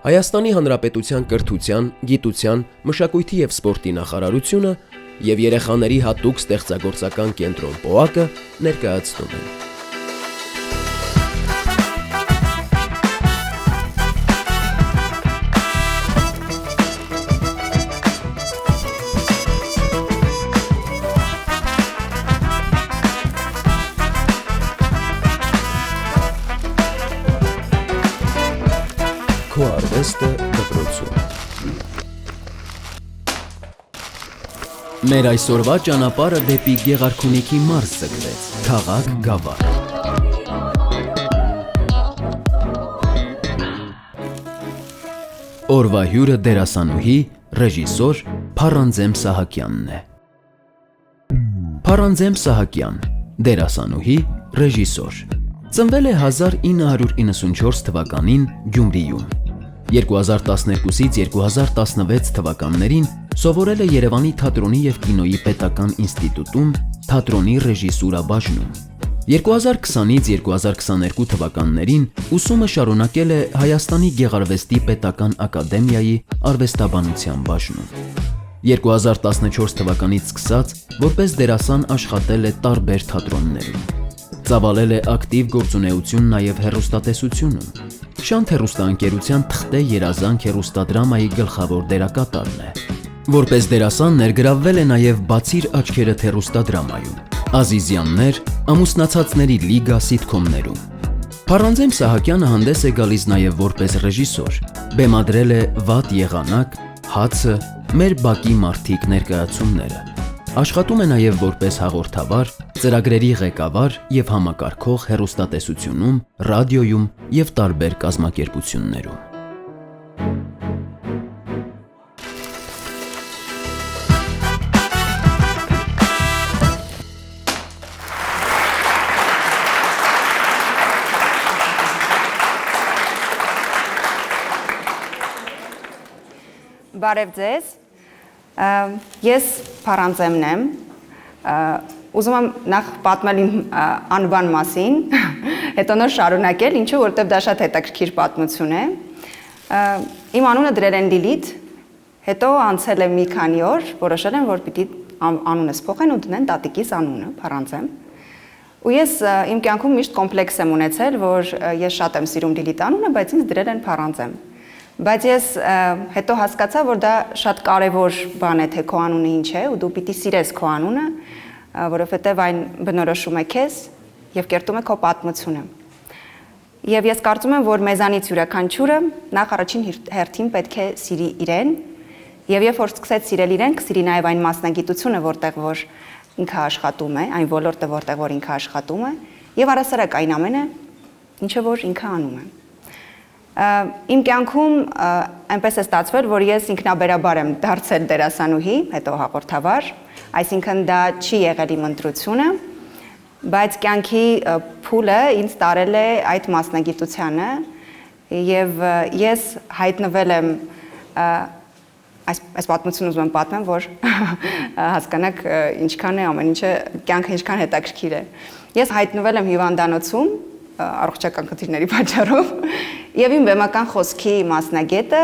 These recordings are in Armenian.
Հայաստանի Հանրապետության կրթության, գիտության, մշակույթի և սպորտի նախարարությունը և երեխաների հատուկ ստեղծագործական կենտրոն ՊՕԱԿ-ը ներկայացնում են։ Քո արվեստը դպրոցում։ Մեր այսօրվա ճանապարհը դեպի Գեղարքունիքի մարզ ձգվեց, քաղաք Գավառ։ Օրվա հյուրը դերասանուհի, ռեժիսոր Փառանձեմ Սահակյանն է։ Փառանձեմ Սահակյան, դերասանուհի, ռեժիսոր։ Ծնվել է 1994 թվականին Գյումրիում։ 2012-ից 2016 թվականներին սովորել է Երևանի թատրոնի և կինոյի պետական ինստիտուտում թատրոնի ռեժիսուրա բաժնում։ 2020-ից 2022 թվականներին ուսումը շարունակել է Հայաստանի Գեղարվեստի պետական ակադեմիայի արվեստաբանության բաժնում։ 2014 թվականից սկսած որպես դերասան աշխատել է տարբեր թատրոններում։ Ծավալել է ակտիվ գործունեություն նաև հեռուստատեսությունում։ Շանթ հեռուստաընկերության թղթե երազանք հեռուստադրամայի գլխավոր դերակատարն է։ Որպես դերասան ներգրավվել է նաև Բացիր աչքերդ հեռուստադրամայում, Ազիզյաններ, Ամուսնացածների լիգա սիթքոմներում։ Փառանձեմ Սահակյանը հանդես է գալիս նաև որպես ռեժիսոր, բեմադրել է Վատ եղանակ, Հացը, Մեր բակի մարդիկ ներկայացումները։ Աշխատում է նաև որպես հաղորդավար, ծրագրերի ղեկավար և համակարգող հեռուստատեսությունում, ռադիոյում և տարբեր կազմակերպություններում։ Բարև ձեզ, ես Փառանձեմն եմ, ուզում եմ նախ պատմել իմ անվան մասին, հետո նոր շարունակել, ինչու, որովհետև դա շատ հետաքրքիր պատմություն է։ Իմ անունը դրել են Լիլիթ, հետո անցել է մի քանի օր, որոշել են, որ պիտի անունս փոխեն ու դնեն տատիկիս անունը, Փառանձեմ։ Ու ես իմ կյանքում միշտ կոմպլեքս եմ ունեցել, որ ես շատ եմ սիրում Լիլիթ անունը, բայց ինձ դրել են Փառանձեմ։ Բայց ես հետո հասկացա, որ դա շատ կարևոր բան է, թե քո անունը ինչ է, ու դու պիտի սիրես քո անունը, որովհետև այն բնորոշում է քեզ և կերտում է քո պատմությունը։ Եվ ես կարծում եմ, որ մեզանից յուրաքանչյուրը նախ առաջին հերթին պետք է սիրի իրեն, և երբ որ սկսեց սիրել իրեն, կսիրի նաև այն մասնագիտությունը, որտեղ որ ինքը աշխատում է, այն ոլորտը, որտեղ որ ինքը աշխատում է, և առասարակ այն ամենը, ինչը որ ինքը անում է։ Իմ կյանքում այնպես է ստացվել, որ ես ինքնաբերաբար եմ դարձել դերասանուհի, հետո հաղորդավար, այսինքն դա չի եղել իմ ընտրությունը, բայց կյանքի փուլը ինձ տարել է այդ մասնագիտությանը և ես հայտնվել եմ, այս պատմությունը ուզում եմ պատմեմ, որ հասկանաք ինչքան է ամեն ինչը, կյանքը ինչքան հետաքրքիր է։ Ես հայտնվել եմ հիվանդանոցում, առողջական խնդիրների պատճառով, և իմ բեմական խոսքի մասնագետը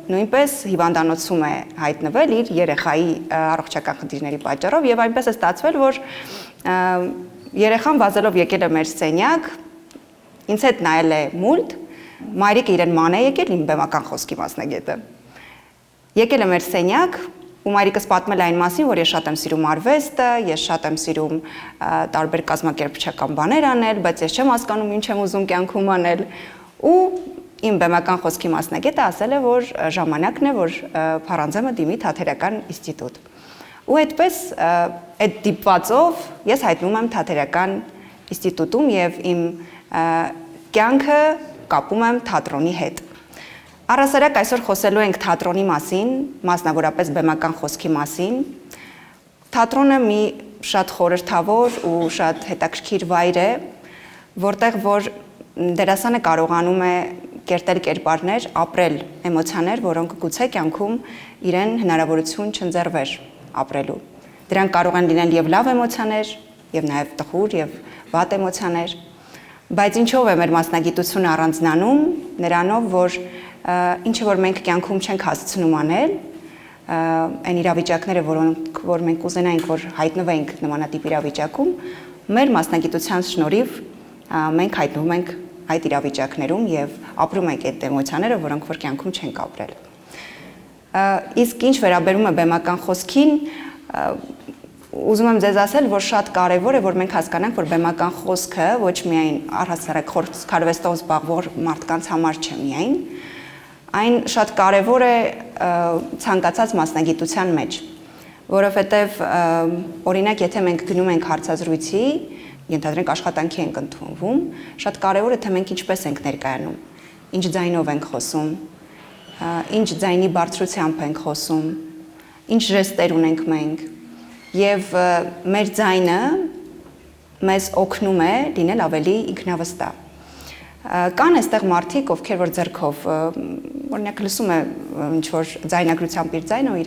նույնպես հիվանդանոցում է հայտնվել իր երեխայի առողջական խնդիրների պատճառով, և այնպես է ստացվել, որ երեխան վազելով եկել է մեր սենյակ, ինձ հետ նայել է մուլտ, մայրիկը իրեն ման է եկել, իմ բեմական խոսքի մասնագետը։ Եկել է մեր սենյակ, ու մայրիկս պատմել այն մասին, որ ես շատ եմ սիրում արվեստը, ես շատ եմ սիրում տարբեր կազմակերպչական բաներ անել, բայց ես չեմ հասկանում ինչ եմ ուզում կյանքում անել, ու իմ բեմական խոսքի մասնագետը ասել է, որ ժամանակն է, որ Փառանձեմը դիմի Թատերական ինստիտուտ։ Ու այդպես այդ դիպվածով ես հայտնվում եմ Թատերական ինստիտուտում և իմ կյանքը կապում եմ թատրոնի հետ։ Առասարակ այսօր խոսելու ենք թատրոնի մասին, մասնավորապես բեմական խոսքի մասին։ Թատրոնը մի շատ խորհրդավոր ու շատ հետաքրքիր վայր է, որտեղ որ դերասանը կարողանում է կերտել կերպարներ, ապրել էմոցիաներ, որոնք գուցե կյանքում իրեն հնարավորություն չընձեռվեր ապրելու։ Դրանք կարող են լինել և լավ էմոցիաներ, և նաև տխուր և վատ էմոցիաներ, բայց ինչով է մեր մասնագիտությունը առանձնանում, նրանով, որ ինչը որ մենք կյանքում չենք հասցնում անել, այն իրավիճակները, որ մենք կուզենայինք, որ հայտնվենք նմանատիպ իրավիճակում, մեր մասնագիտության շնորհիվ մենք հայտնվում ենք այդ իրավիճակներում եւ ապրում ենք այդ էմոցիաները, որոնք որ կյանքում չենք ապրել։ Իսկ ինչ վերաբերում է բեմական խոսքին, ուզում եմ ձեզ ասել, որ շատ կարևոր է, որ մենք հասկանանք, որ բեմական խոսքը ոչ միայն առհասարակ քարվեստով զբաղվող մարդկանց համար չէ միայն, այն շատ կարևոր է ցանկացած մասնագիտության մեջ, որովհետև օրինակ եթե մենք գնում ենք հարցազրույցի, ենթադրենք աշխատանքի ենք ընդունվում, շատ կարևոր է թե մենք ինչպես ենք ներկայանում, ինչ ձայնով ենք խոսում, ինչ ձայնի բարձրությամբ ենք խոսում, ինչ ժեստեր ունենք մենք, եւ մեր ձայնը մեզ օգնում է լինել ավելի ինքնավստահ։ Կան այստեղ մարդիկ, ովքեր որ ձեռքով, օրինակ լսում է ինչ որ ձայնագրությամբ իր ձայնը, ու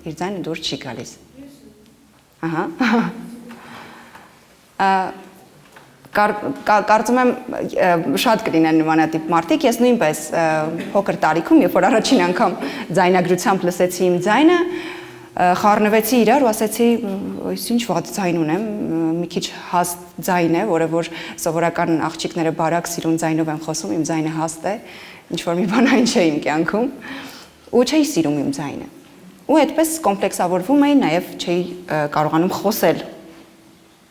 իր ձայնը դուրս չի գալիս։ Ահա։ Կարծում եմ շատ կլինեն նմանատիպ մարդիկ, ես նույնպես փոքր տարիքում, երբ որ առաջին անգամ ձայնագրությամբ լսեցի իմ ձայնը, խառնվեցի իրար ու ասեցի, ինչ վատ ձայն ունեմ, մի քիչ հաստ ձայն է, որը որ սովորական աղջիկները բարակ սիրուն ձայնով են խոսում, իմ ձայնը հաստ է, ինչ որ մի բան այն չէ իմ կյանքում, ու չէի սիրում իմ ձայնը։ Ու այդպես կոմպլեքսավորվում էի, նաև չէի կարողանում խոսել։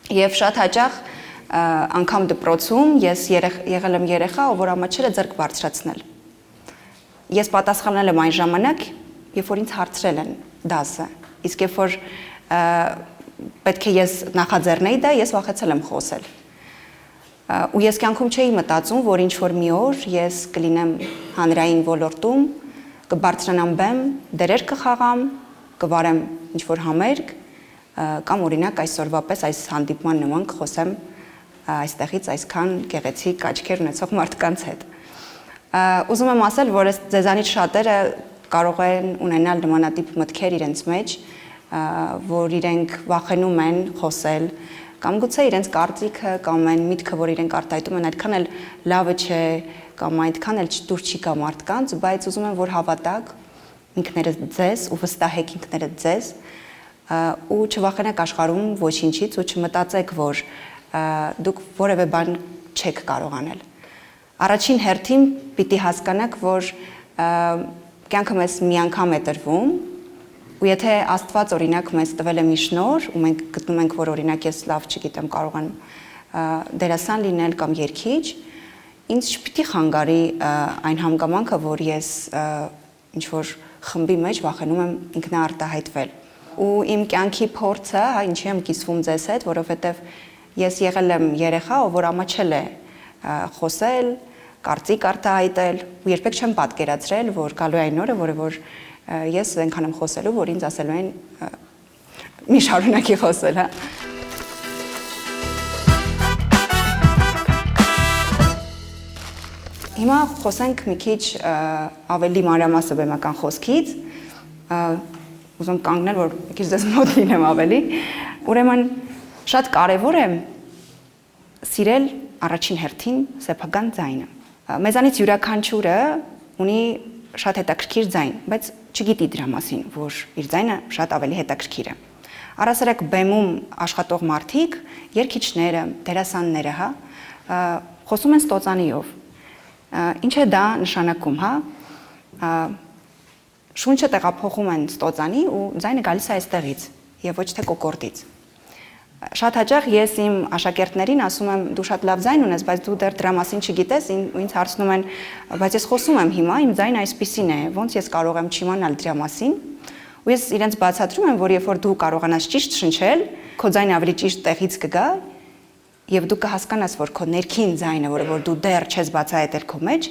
Եվ շատ հաճախ անգամ դպրոցում ես եղել եմ երեխա, որ ամաչել է ձեռք բարձրացնել։ Ես պատասխանել եմ այն ժամանակ, երբ որ ինձ հարցրել են դասը, իսկ երբ որ պետք է ես նախաձեռնեի դա, ես վախեցել եմ խոսել։ Ու ես կյանքում չէի մտածում, որ ինչ որ մի օր ես կլինեմ հանրային ոլորտում, կբարձրանամ բեմ, դերեր կխաղամ, կվարեմ ինչ որ համերգ, կամ օրինակ այսօրվա պես այս հանդիպման նման կխոսեմ այստեղից այսքան գեղեցիկ աչքեր ունեցող մարդկանց հետ։ Ուզում եմ ասել, որ ձեզանից շատերը կարող են ունենալ նմանատիպ մտքեր իրենց մեջ, որ իրենք վախենում են խոսել, կամ գուցե իրենց կարծիքը կամ այն միտքը, որ իրենք արտահայտում են, այդքան էլ լավը չէ, կամ այդքան էլ դուր չի գա մարդկանց, բայց ուզում եմ, որ հավատաք ինքներդ ձեզ ու վստահեք ինքներդ ձեզ, ու չվախենաք աշխարհում ոչինչից ու չմտածեք, որ դուք որևէ բան չեք կարող անել։ Առաջին հերթին պիտի հասկանաք, որ կյանքը մեզ մի անգամ է տրվում, ու եթե Աստված օրինակ մեզ տվել է մի շնորհ, ու մենք գտնում ենք, որ օրինակ ես լավ չգիտեմ, կարող եմ դերասան լինել կամ երգիչ, ինձ չպիտի խանգարի այն հանգամանքը, որ ես ինչ որ խմբի մեջ վախենում եմ ինքնաարտահայտվել։ Ու իմ կյանքի փորձը, ինչի եմ կիսվում ձեզ հետ, որովհետև ես եղել եմ երեխա, որ ամաչել է խոսել, կարծիք արտահայտել, ու երբեք չեմ պատկերացրել, որ գալու է այն օրը, որը որ ես այնքան եմ խոսելու, որ ինձ ասելու են մի շարունակի խոսել, հա։ Հիմա խոսենք մի քիչ ավելի մանրամասը բեմական խոսքից, ուզում կանգնել, որ մի քիչ ձեզ մոտ լինեմ ավելի, ուրեմն շատ կարևոր է սիրել առաջին հերթին սեփական ձայնը։ Մեզանից յուրաքանչյուրը ունի շատ հետաքրքիր ձայն, բայց չգիտի դրա մասին, որ իր ձայնը շատ ավելի հետաքրքիր է։ Առասարակ բեմում աշխատող մարդիկ, երգիչները, դերասանները, խոսում են ստոծանիով։ Ինչ է դա նշանակում, հա։ Շունչը տեղափոխում են ստոծանի ու ձայնը գալիս է այստեղից եւ ոչ թե կոկորդից։ Շատ հաճախ ես իմ աշակերտներին ասում եմ, դու շատ լավ ձայն ունես, բայց դու դեռ դրա մասին չգիտես, ինձ հարցնում են, բայց ես խոսում եմ հիմա, իմ ձայնը այսպիսին է, ոնց ես կարող եմ չիմանալ դրա մասին։ Ու ես իրենց բացատրում եմ, որ երբ որ դու կարողանաս ճիշտ շնչել, քո ձայնը ավելի ճիշտ տեղից կգա, եւ դու կհասկանաս, որ քո ներքին ձայնը, որը որ դու դեռ չես բացահայտել քո մեջ,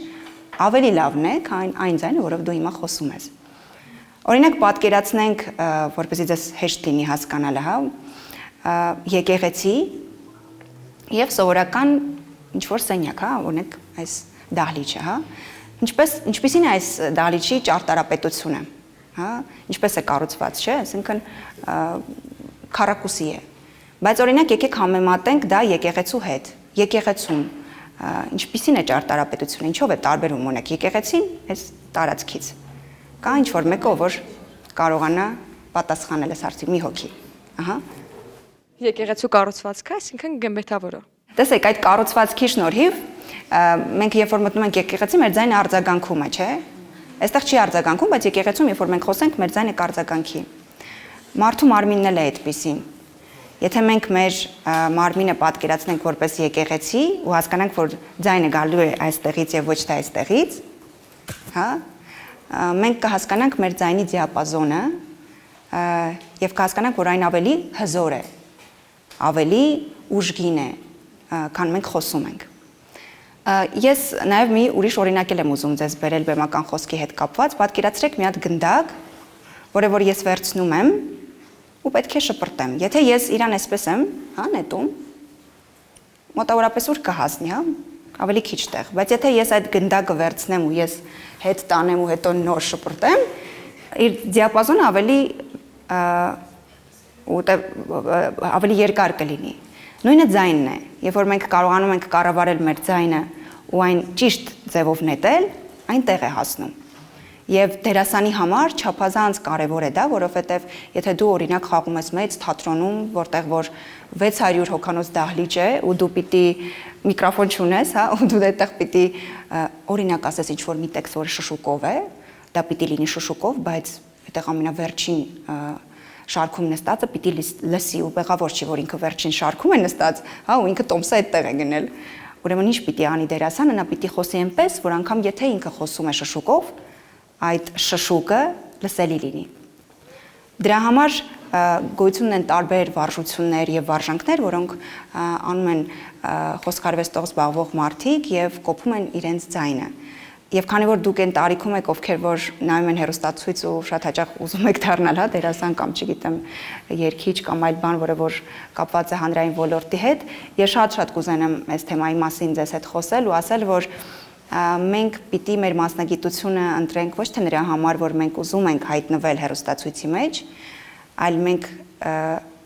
ավելի լավն է, քան այն ձայնը, որով դու հիմա խոսում ես։ Օրինակ պատկերացնենք, որպեսզի ձեզ հեշտ լինի հասկանալը, հա, եկեղեցի եւ սովորական ինչ որ սենյակ, հա, օրինակ այս դահլիճը, հա, ինչպեսին է այս դահլիճի ճարտարապետությունը, հա, ինչպես է կառուցված, չէ, այսինքն քառակուսի է։ Բայց օրինակ եկեք համեմատենք դա եկեղեցու հետ։ Եկեղեցում ինչպիսին է ճարտարապետությունը, ինչով է տարբերվում, օրինակ եկեղեցին այս տարածքից։ Կա ինչ-որ մեկը, որ կարողանա պատասխանել այս հարցի, մի հոգի։ Ահա։ Եկեղեցու կառուցվածքը, այսինքն գմբեթավորը։ Տեսեք, այդ կառուցվածքի շնորհիվ մենք երբ որ մտնում ենք եկեղեցի, մեր ձայնը արձագանքում է, չէ՞։ Այստեղ չի արձագանքում, բայց եկեղեցում երբ որ մենք խոսենք, մեր ձայնը կարձագանքի։ Մարդու մարմինն էլ է այդպեսին։ Եթե մենք մեր մարմինը պատկերացնենք որպես եկեղեցի ու հասկանանք, որ ձայնը գալու է այստեղից եւ ոչ թե այստեղից, հա, մենք կհասկանանք մեր ձայնի դիապազոնը եւ կհասկանանք, որ այն ավելի հզոր է, ավելի ուժգին է, քան մենք խոսում ենք։ Ես նաեւ մի ուրիշ օրինակ եմ ուզում ձեզ բերել բեմական խոսքի հետ կապված, պատկերացրեք մի հատ գնդակ, որը որ ես վերցնում եմ ու պետք է շպրտեմ։ Եթե ես իրան այսպես եմ, հա, նետում, մոտավորապես ուր կհասնի, հա, ավելի քիչ տեղ, բայց եթե ես այդ գնդակը վերցնեմ ու ես հետ տանեմ ու հետո նոր շպրտեմ, իր դիապազոնը ավելի երկար կլինի։ Նույնը ձայնն է, երբ որ մենք կարողանում ենք կառավարել մեր ձայնը ու այն ճիշտ ձևով նետել, այնտեղ է հասնում։ Եվ դերասանի համար չափազանց կարևոր է դա, որովհետև եթե դու օրինակ խաղում ես մեծ թատրոնում, որտեղ որ 600 հոգանոց դահլիճ է ու դու պիտի միկրոֆոն չունես, հա, ու դու այդտեղ պիտի օրինակ ասես ինչ-որ մի տեքստ, որը շշուկով է, դա պիտի լինի շշուկով, բայց այդտեղ ամենավերջին շարքում նստածը պիտի լսի ու բեղավոր չի, որ ինքը վերջին շարքում է նստած, հա, ու ինքը տոմսը այդտեղ է գնել։ Ուրեմն ինչ պիտի անի դերասանը, նա պիտի խոսի այնպես, որ անգամ եթե ինքը խոսում է շշուկով, այդ շշուկը լսելի լինի։ Դրա համար գոյություն են տարբեր վարժություններ եւ վարժանքներ, որոնք անում են խոսքարվեստով զբաղվող մարդիկ եւ կոփում են իրենց ձայնը։ Եվ քանի որ դուք այն տարիքում եք, ովքեր որ նայում են հեռուստացույց ու շատ հաճախ ուզում եք դառնալ, հա, դերասան կամ չգիտեմ, երգիչ կամ այլ բան, որը որ կապված է հանրային ոլորտի հետ, ես շատ կուզենամ այս թեմայի մասին ձեզ հետ խոսել ու ասել, որ մենք պիտի մեր մասնագիտությունը ընտրենք ոչ թե նրա համար, որ մենք ուզում ենք հայտնվել հեռուստացույցի մեջ, այլ մենք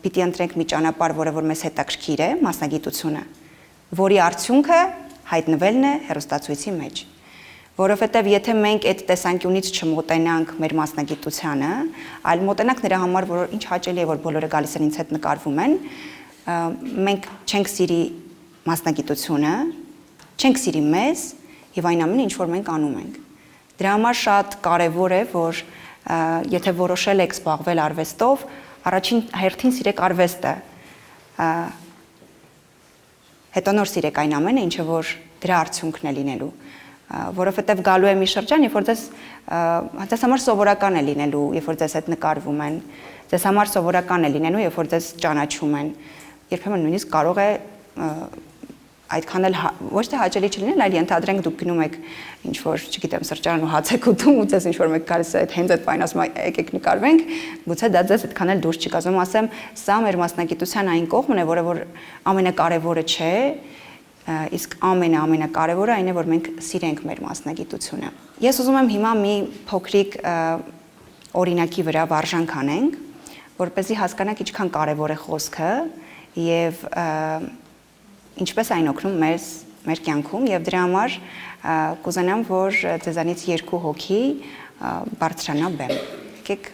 պիտի ընտրենք մի ճանապարհ, որը որ մեզ հետաքրքիր է, մասնագիտությունը, որի արդյունքը հայտնվելն է հեռուստացույցի մեջ։ Որովհետև եթե մենք այդ տեսանկյունից չմոտենանք մեր մասնագիտությանը, այլ մոտենանք նրա համար, որ ինչ հաճելի է, որ բոլորը գալիս են ինձ հետ նկարվում են, մենք չենք սիրի մասնագիտությունը, չենք սիրի մեզ եւ այն ամենը, ինչ որ մենք անում ենք։ Դրա համար շատ կարեւոր է, որ եթե որոշել եք զբաղվել արվեստով, առաջին հերթին սիրեք արվեստը, հետո նոր սիրեք այն ամենը, ինչը որ դրա արդյունքն է լինելու, որովհետև գալու է մի շրջան, երբ որ ձեզ համար սովորական է լինելու, երբ որ ձեզ հետ նկարվում են, ձեզ համար սովորական է լինելու, երբ որ ձեզ ճանաչում են, երբեմն նույնիսկ կարող է այդքան էլ ոչ թե հաճելի չլինել, այլ ենթադրենք դուք գնում եք ինչ որ, չգիտեմ, սրճարան ու հաց եք ուտում ու ձեզ ինչ որ մեկ գալիս է հենց այդ պայն ասում եկեք նկարվենք, գուցե դա ձեզ այդքան էլ դուրս չի գա, ասեմ, սա մեր մասնագիտության այն կողմն է, որը որ ամենակարևորը չէ, իսկ ամենակարևորը այն է, որ մենք սիրենք մեր մասնագիտությունը։ Ես ուզում եմ հիմա մի փոքրիկ օրինակի վրա վարժանք անենք, որպեսզի հասկանանք ինչքան կարևոր է խոսքը եւ ինչպես այն օգնում մեր կյանքում եւ դրա համար կուզենամ, որ ձեզանից 2 հոգի բարձրանա բեմ։ Եկեք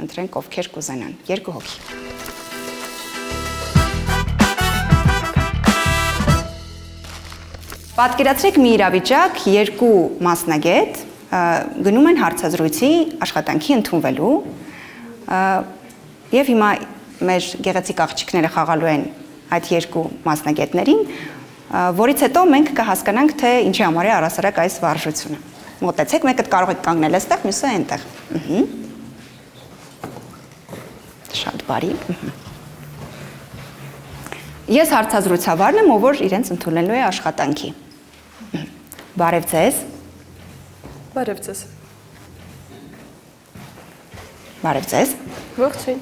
ընտրենք ովքեր կուզենան։ 2 հոգի։ Պատկերացրեք մի իրավիճակ, 2 մասնագետ գնում են հարցազրույցի աշխատանքի ընդունվելու եւ հիմա մեր գեղեցիկ աղջիկները խաղալու են այդ 2 մասնագետներին, որից հետո մենք կհասկանանք, թե ինչի համար է առասարակ այս վարժությունը։ Մոտեցեք, մեկը կարող եք կանգնել այստեղ, մյուսը այնտեղ։ Շատ բարի։ Ես հարցազրույցավարն եմ, ով որ իրենց ընդունելու է աշխատանքի։ Բարև ձեզ։ Բարև ձեզ։ Բարև ձեզ։ Ողջույն։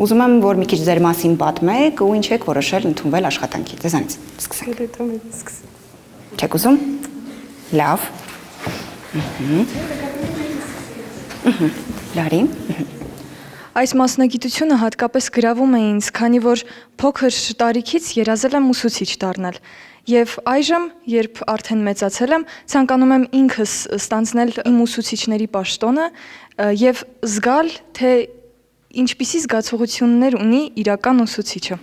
Ուզում եմ, որ մի քիչ ձեր մասին պատմեք ու ինչ եք որոշել ընդունվել աշխատանքի։ Ձեզանից սկսենք։ Չեք ուզում։ Լավ։ Լարի։ Այս մասնագիտությունը հատկապես գրավում է ինձ, քանի որ փոքր տարիքից երազել եմ ուսուցիչ դառնալ։ Եվ այժմ, երբ արդեն մեծացել եմ, ցանկանում եմ ինքս ստանձնել իմ ուսուցիչների պաշտոնը եւ զգալ, թե ինչպիսի զգացողություններ ունի իրական ուսուցիչը։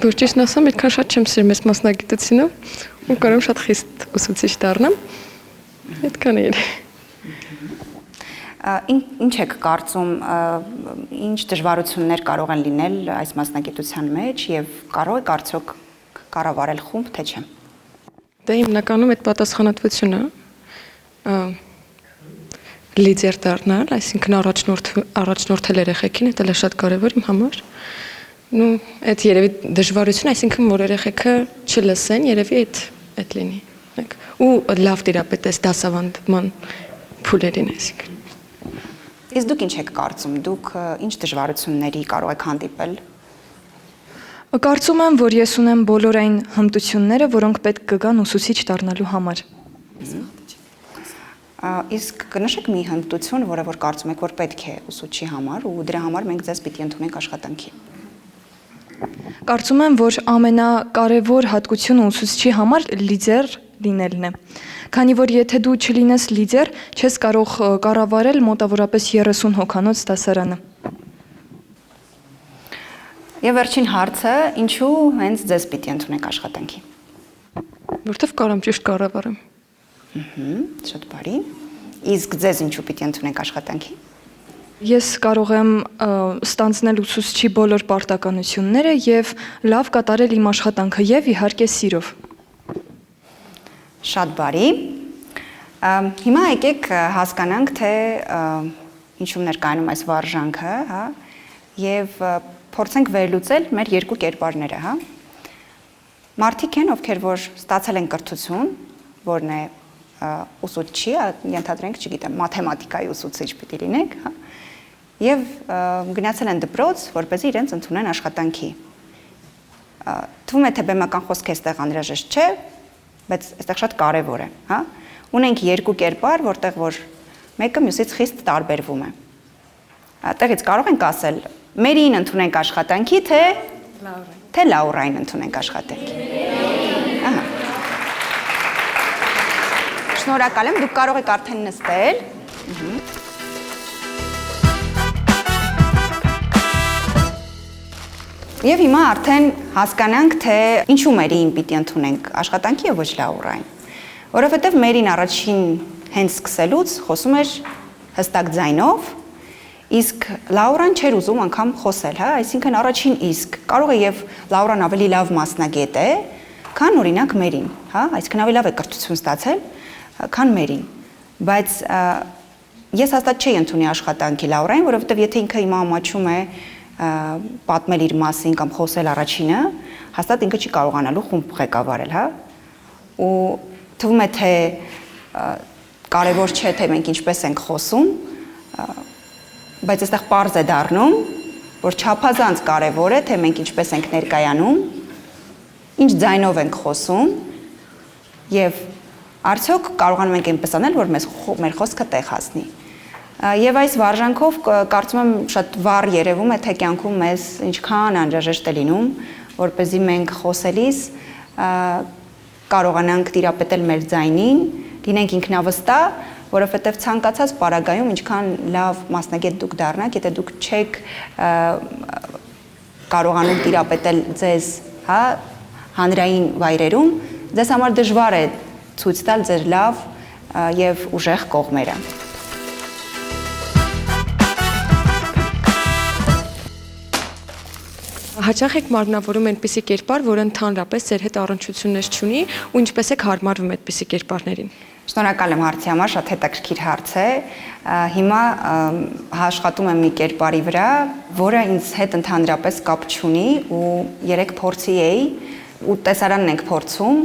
Որ ճիշտն ասեմ, այդքան շատ չեմ սիրում այս մասնագիտությունը, ու կարող եմ շատ խիստ ուսուցիչ դառնամ։ Այդքան է։ Ինչ եք կարծում, ինչ դժվարություններ կարող են լինել այս մասնագիտության մեջ եւ կարող եք արդյոք կառավարել խումբ, թե չէ։ Դա հիմնականում այդ պատասխանատվությունը լիդեր դառնալ, այսինքն առաջնորդել երեխեքին, դա շատ կարևոր իմ համար։ Ну, այդ երևի դժվարություն, այսինքն որ երեխեքը չլսեն, երևի այդ լինի։ Ու լավ տիրապետես դասավանդման փուլերին, այսինքն։ Իսկ դուք ինչ եք կարծում, դուք ինչ դժվարությունների կարող եք հանդիպել։ Կարծում եմ, որ ես ունեմ բոլոր այն հմտությունները, որոնք պետք կգան ուսուցիչ դառնալու համար։ Իսկ կնշեք մի հմտություն, որը որ կարծում եք, որ պետք է ուսուցչի համար, ու դրա համար մենք ձեզ պիտի ընդունենք աշխատանքի։ Կարծում եմ, որ ամենակարևոր հատկությունը ուսուցչի համար լիդեր լինելն է։ Քանի որ եթե դու չլինես լիդեր, չես կարող կառավարել մոտավորապես 30 հոգանոց դասարանը։ Եվ վերջին հարցը, ինչու հենց ձեզ պիտի ընդունենք աշխատանքի։ Որտեվ կարամ ճիշտ կառավարեմ։ Շատ բարի։ Իսկ ձեզ ինչու պիտի ընդունենք աշխատանքի։ Ես կարող եմ ստանձնել ուսուցչի բոլոր պարտականությունները եւ լավ կատարել իմ աշխատանքը եւ իհարկե սիրով։ Շատ բարի։ Հիմա եկեք հասկանանք, թե ինչու ներկայանում այս վարժանքը, հա, եւ փորձենք վերլուծել մեր երկու կերպարները, հա։ Մարդիկ են, ովքեր որ ստացել են կրթություն, որն է ուսուցչի, ենթադրենք, չգիտեմ, մաթեմատիկայի ուսուցիչ պիտի լինեք, հա, եւ գնացել են դպրոց, որպեսզի իրենց ընդունեն աշխատանքի։ Թվում է, թե բեմական խոսք այստեղ անհրաժեշտ չէ, բայց այստեղ շատ կարևոր է, հա։ Ունենք երկու կերպար, որտեղ որ մեկը մյուսից խիստ տարբերվում է։ Այդտեղից կարող ենք ասել, Մերին ընդունենք աշխատանքի, թե Լաուրային ընդունենք աշխատանքի։ Ահա։ Շնորհակալ եմ, դուք կարող եք արդեն նստել։ Եվ հիմա արդեն հասկանանք, թե ինչու Մերին պիտի ընդունենք աշխատանքի եւ ոչ Լաուրային։ Որովհետեւ Մերին առաջին հենց սկսելուց խոսում էր հստակ ձայնով, իսկ Լաուրան չէր ուզում անգամ խոսել, հա, այսինքն առաջին իսկ կարող է եւ Լաուրան ավելի լավ մասնագետ է, քան օրինակ Մերին, հա, այսինքն ավելի լավ է կրթություն ստացել, քան Մերին։ Բայց ես հաստատ չէի ընդունի աշխատանքի Լաուրային, որովհետեւ եթե ինքը հիմա ամաչում է պատմել իր մասին կամ խոսել առաջինը, հաստատ ինքը չի կարողանալու խումբ ղեկավարել, հա։ Ու թվում է, թե կարևոր չէ, թե մենք ինչպես ենք խոսում, բայց այստեղ պարզ է դառնում, որ չափազանց կարևոր է, թե մենք ինչպես ենք ներկայանում, ինչ ձայնով ենք խոսում եւ արդյոք կարողանում ենք այնպես անել, որ մեր խոսքը տեղ հասնի։ Եվ այս վարժանքով կարծում եմ շատ վառ երևում է, թե կյանքում մեզ ինչքան անհրաժեշտ է լինում, որպեսզի մենք խոսելիս կարողանանք տիրապետել մեր ձայնին, լինենք ինքնավստահ, որովհետև ցանկացած պարագայում ինչքան լավ մասնագետ դուք դառնաք, եթե դուք չեք կարողանում տիրապետել ձեզ, հա, հանրային վայրերում, ձեզ համար դժվար է ցույց տալ ձեր լավ եւ ուժեղ կողմերը։ Հաճախ եք մարմնավորում այնպիսի կերպար, որը ընդհանրապես ձեր հետ առնչություններ չունի, ու ինչպես եք հարմարվում այդպիսի կերպարներին։ Շնորհակալ եմ հարցի համար, շատ հետաքրքիր հարց է։ Հիմա աշխատում եմ մի կերպարի վրա, որը ինձ հետ ընդհանրապես կապ չունի, ու երեք փորձի էի, ու տեսարանն ենք փորձում,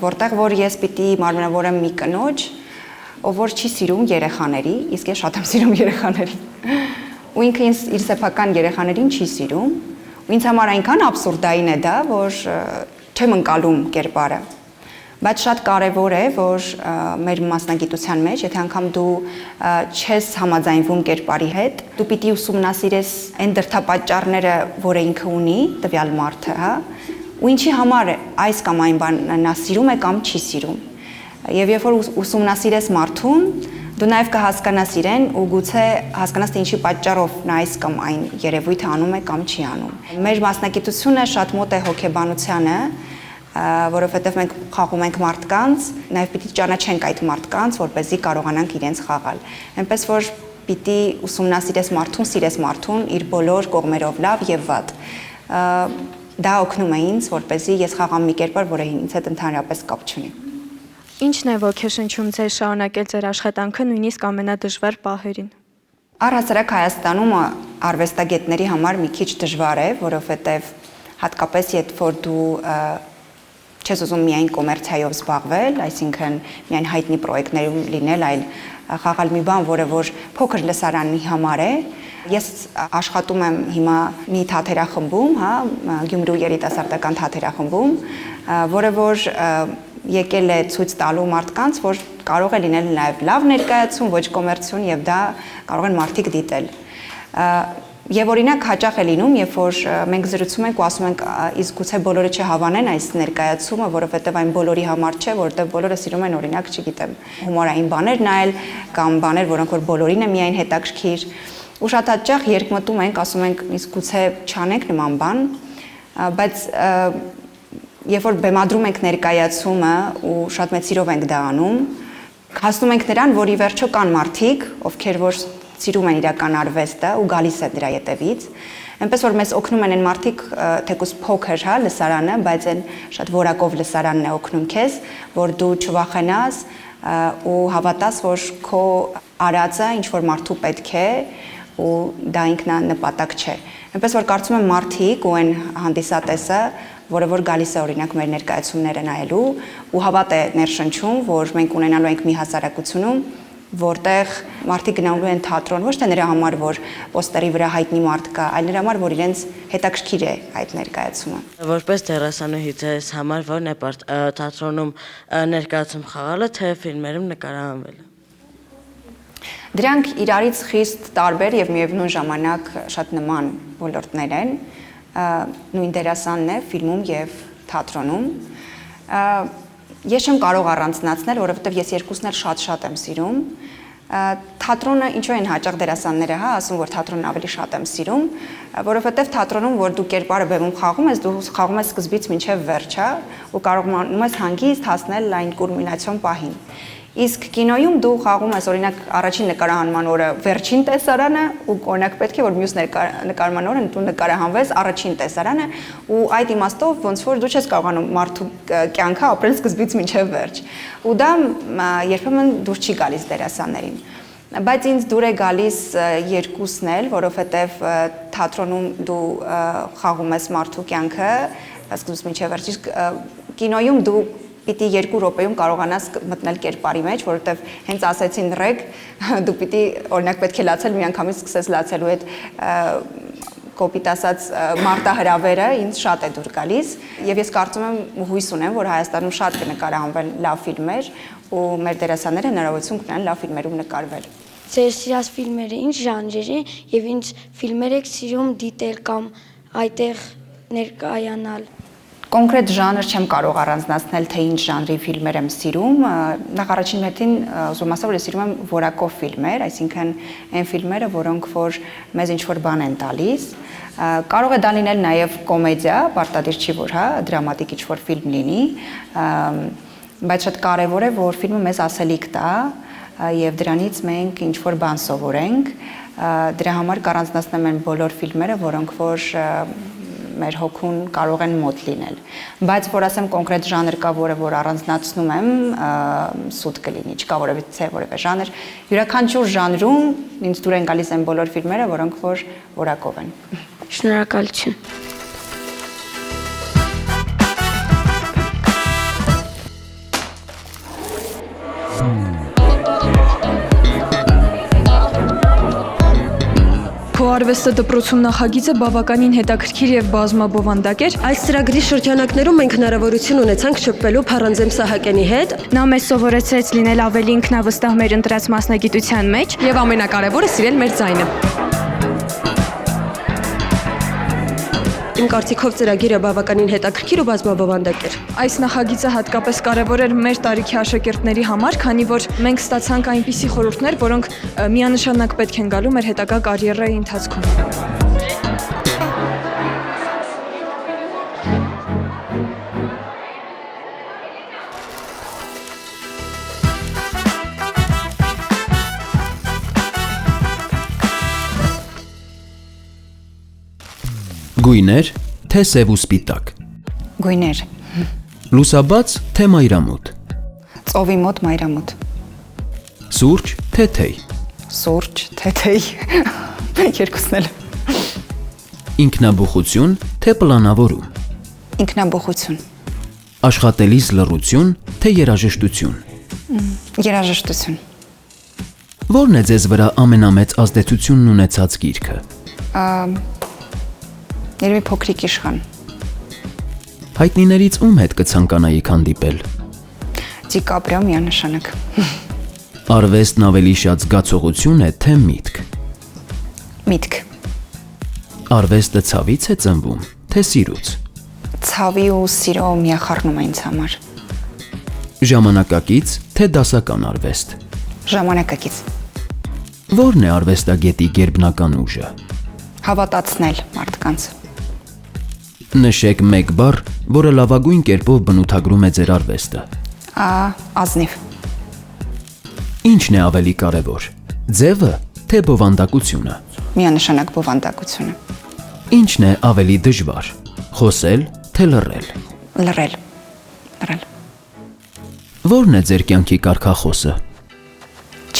որտեղ որ ես պիտի մարմնավորեմ մի կնոջ, ով որ չի սիրում երեխաների, իսկ ես շատ եմ սիրում երեխաներին։ Ու ինքը իր սեփական երեխաներին չի սիրում, ու ինձ համար այնքան աբսուրդային է դա, որ չեմ ընկալում կերպարը։ Բայց շատ կարևոր է, որ մեր մասնագիտության մեջ, եթե անգամ դու չես համաձայնվում կերպարի հետ, դու պիտի ուսումնասիրես այն դրդապատճառները, որը ինքը ունի, տվյալ մարդը, հա, ու ինչի համար այս կամ այն բանը նա սիրում է կամ չի սիրում։ Եվ երբ որ ուսումնասիրես մարդուն, դու նաև կհասկանաս իրեն ու գուցե հասկանաս թե ինչի պատճառով նա այս կամ այն երևույթը անում է կամ չի անում։ Մեր մասնագիտությունը շատ մոտ է հոգեբանությանը, որովհետև մենք խաղում ենք մարդկանց, նաև պիտի ճանաչենք այդ մարդկանց, որպեսզի կարողանանք իրենց խաղալ։ Այնպես որ պիտի ուսումնասիրես մարդուն, սիրես մարդուն իր բոլոր կողմերով լավ եւ վատ։ Դա օգնում է ինձ, որպեսզի ես խաղամ մի կերպար, որը ինձ հետ ընդհանրապես կապ չունի։ Ինչն է ոգեշնչում ձեզ շարունակել ձեր աշխատանքը նույնիսկ ամենադժվար պահերին։ Առհասարակ Հայաստանում արվեստագետների համար մի քիչ դժվար է, որովհետև հատկապես երբ որ դու չես ուզում միայն կոմերցիայով զբաղվել, այսինքն միայն հայտնի պրոյեկտներում լինել, այլ խաղալ մի բան, որը որ փոքր լսարանի համար է։ Ես աշխատում եմ հիմա մի թատերախմբում, հա, Գյումրու երիտասարդական թատերախմբում, որը որ եկել է ցույց տալու մարդկանց, որ կարող է լինել նաև լավ ներկայացում, ոչ կոմերցիոն եւ դա կարող են մարդիկ դիտել։ Եվ օրինակ հաճախ է լինում, երբ որ մենք զրուցում ենք ու ասում ենք, իսկ գուցե բոլորը չհավանեն այս ներկայացումը, որովհետև այն բոլորի համար չէ, որովհետև բոլորը սիրում են օրինակ, չգիտեմ, հումորային բաներ նայել կամ բաներ, որոնք որ բոլորին է միայն հետաքրքիր։ Ու շատ հաճախ երկմտում ենք, ասում ենք, իսկ գուցե չանենք նման բան, բայց երբ որ բեմադրում ենք ներկայացումը ու շատ մեծ սիրով ենք դա անում, հասնում ենք նրան, որ ի վերջո կան մարդիկ, ովքեր որ սիրում են իրական արվեստը ու գալիս է դրա ետևից, այնպես որ մեզ օգնում են այն մարդիկ, թեկուզ փոքր, հա, լսարանը, բայց այն շատ որակով լսարանն է օգնում քեզ, որ դու չվախենաս ու հավատաս, որ քո արածը ինչ որ մարդու պետք է ու դա ինքնանպատակ չէ։ Այնպես որ կարծում եմ մարդիկ ու այն հանդիսատեսը, որը որ գալիս է օրինակ մեր ներկայացումները նայելու ու հավատ է ներշնչում, որ մենք ունենալու ենք մի հասարակությունում, որտեղ մարդիկ գնալու են թատրոն ոչ թե նրա համար, որ պոստերի վրա հայտնի մարդ կա, այլ նրա համար, որ իրենց հետաքրքիր է այդ ներկայացումը։ Որպես դերասանուհի ձեզ համար ո՞րն է թատրոնում ներկայացում խաղալը, թե ֆիլմերում նկարահանվելը։ Դրանք իրարից խիստ տարբեր եւ միևնույն ժամանակ շատ նման ոլորտներ են։ Նույն դերասանն է ֆիլմում եւ թատրոնում։ Ես չեմ կարող առանձնացնել, որովհետև ես երկուսն էլ շատ եմ սիրում։ Թատրոնը ինչու են հաճախ դերասանները, հա, ասում որ թատրոնն ավելի շատ եմ սիրում, որովհետև թատրոնում որ դու կերպարը բեմում խաղում ես, դու խաղում ես սկզբից մինչև վերջ, հա, ու կարողանում ես հանգիստ հասնել այն կուլմինացիոն պահին։ Իսկ կինոյում դու խաղում ես օրինակ առաջին նկարահանման օրը վերջին տեսարանը ու օրինակ պետք է որ մյուս նկարահանման օրը դու նկարահանվես առաջին տեսարանը ու այդ իմաստով ոնց որ դու չես կարողանում մարդու կյանքը ապրել սկզբից մինչև վերջ։ Ու դա երբեմն դուր չի գալիս դերասաններին։ Բայց ինձ դուր է գալիս երկուսն էլ, որովհետև թատրոնում դու խաղում ես մարդու կյանքը սկզբից մինչև վերջ, իսկ կինոյում դու պիտի 2 րոպեում կարողանաս մտնել կերպարի մեջ, որովհետև հենց ասեցին ռեկ, դու պիտի օրինակ պետք է լացել միանգամից սկսես լացելու այդ կոպիտ ասած մարտահրավերը ինձ շատ է դուր գալիս եւ ես կարծում եմ ու հույս ունեմ, որ Հայաստանում շատ կնկարահանվեն լավ ֆիլմեր ու մեր դերասանները հնարավորություն կունենան լավ ֆիլմերում նկարվել։ Ձեր սիրած ֆիլմերը ինչ ժանրերի եւ ինչ ֆիլմեր եք սիրում դիտել կամ այդտեղ ներկայանալ։ Կոնկրետ ժանր չեմ կարող առանձնացնել, թե ինչ ժանրի ֆիլմեր եմ սիրում։ Նախ առաջին հերթին ուզում ասեմ, որ ես սիրում եմ որակով ֆիլմեր, այսինքն այն ֆիլմերը, որոնք որ մեզ ինչ-որ բան են տալիս։ Կարող է դա լինել նաև կոմեդիա, պարտադիր չի որ, հա, դրամատիկ ինչ-որ ֆիլմ լինի, բայց շատ կարևոր է, որ ֆիլմը մեզ ասելիք տա եւ դրանից մենք ինչ-որ բան սովորենք։ Դրա համար կառանձնացնեմ այն բոլոր ֆիլմերը, որոնք որ մեր հոգուն կարող են մոտ լինել, բայց որ ասեմ կոնկրետ ժանր կա, որը որ առանձնացնում եմ, սուտ կլինի, չկա որևէ ժանր, յուրաքանչյուր ժանրում ինձ դուր են գալիս այն բոլոր ֆիլմերը, որոնք որ որակով են։ Շնորհակալություն։ Քո արվեստը դպրոցում նախագիծը բավականին հետաքրքիր եւ բազմաբովանդակ էր։ Այս ծրագրի շրջանակներում մենք հնարավորություն ունեցանք շփվելու Փառանձեմ Սահակյանի հետ։ Նա մեզ սովորեցրեց լինել ավելի ինքնավստահ մեր ընտրած մասնագիտության մեջ Եվ ամենակարևորը սիրել մեր ձայնը։ Իմ կարծիքով ծրագիրը բավականին հետաքրքիր ու բազմաբովանդակ էր։ Այս նախագիծը հատկապես կարևոր էր մեր տարիքի աշակերտների համար, քանի որ մենք ստացանք այնպիսի խորհուրդներ, որոնք միանշանակ պետք են գալու մեր հետագա կարիերայի ընթացքում։ Գույներ, թե սև ու սպիտակ։ Գույներ, Լուսաբաց, թե մայրամուտ։ ծովի մոտ մայրամուտ, Սուրճ, թե թեյ։ սուրճ, թեթեյ, մենք երկուսն էլ, Ինքնաբուխություն, թե պլանավորում։ ինքնաբուխություն, Աշխատելիս լռություն, թե երաժշտություն։ երաժշտություն, Որն է ձեզ վրա ամենամեծ ազդեցությունն ունեցած գիրքը։ երևի փոքրիկ իշխան, Հայտնիներից ում հետ կցանկանայիք հանդիպել։ Դիկապրիո միանշանակ, Արվեստն ավելի շատ զգացողություն է, թե միտք։ միտք, Արվեստը ցավից է ծնվում, թե սիրուց։ ցավի ու սիրո միախառնում է ինձ համար, Ժամանակակից, թե դասական արվեստ։ ժամանակակից, Որն է արվեստագետի գերբնական ուժը։ հավատացնել մարդկանց, Նշեք մեկ բառ, որը լավագույն կերպով բնութագրում է ձեր արվեստը։ ազնիվ, Ինչն է ավելի կարևոր։ Ձևը, թե բովանդակությունը։ միանշանակ բովանդակությունը, Ինչն է ավելի դժվար։ Խոսել, թե լռել։ լռել, լռել, Որն է ձեր կյանքի կարգախոսը։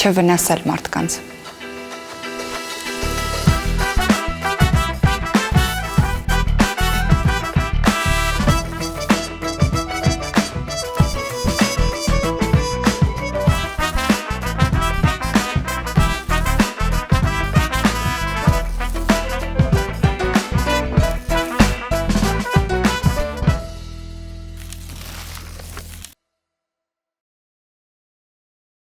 չվնասել մարդկանց,